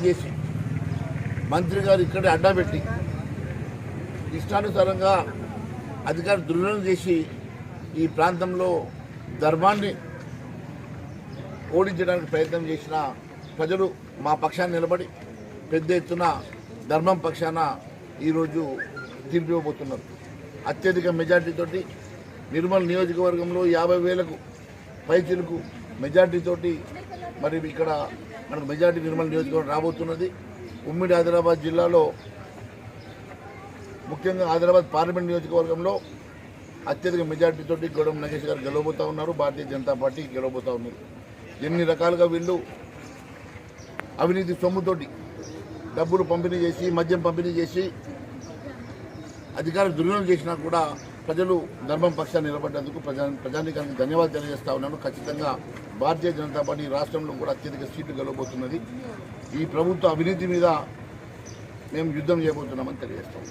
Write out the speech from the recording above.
చేసి మంత్రి గారు ఇక్కడే అడ్డా పెట్టి ఇష్టానుసారంగా అధికారులు దుర్వినియోగం చేసి ఈ ప్రాంతంలో ధర్మాన్ని ఓడించడానికి ప్రయత్నం చేసిన ప్రజలు మా పక్షాన్ని నిలబడి పెద్ద ఎత్తున ధర్మం పక్షాన ఈరోజు తీర్పు ఇవ్వబోతున్నారు. అత్యధిక మెజార్టీతోటి నిర్మల్ నియోజకవర్గంలో 50,000కు పైచిలకు మెజార్టీతోటి మరి ఇక్కడ మనకు మెజార్టీ నిర్మల్ నియోజకవర్గం రాబోతున్నది. ఉమ్మడి ఆదిలాబాద్ జిల్లాలో ముఖ్యంగా ఆదిలాబాద్ పార్లమెంట్ నియోజకవర్గంలో అత్యధిక మెజార్టీతోటి గౌడెం నగేష్ గారు గెలవబోతూ ఉన్నారు. భారతీయ జనతా పార్టీ గెలవబోతూ ఉన్నారు. ఎన్ని రకాలుగా వీళ్ళు అవినీతి సొమ్ముతోటి డబ్బులు పంపిణీ చేసి మద్యం పంపిణీ చేసి అధికారులు దుర్వినియోగం చేసినా కూడా ప్రజలు ధర్మం పక్షాన్ని నిలబడ్డందుకు ప్రజానికానికి ధన్యవాదాలు తెలియజేస్తా ఉన్నాను. ఖచ్చితంగా భారతీయ జనతా పార్టీ రాష్ట్రంలో కూడా అత్యధిక సీట్లు గెలవబోతున్నది. ఈ ప్రభుత్వ అవినీతి మీద మేము యుద్ధం చేయబోతున్నామని తెలియజేస్తాం.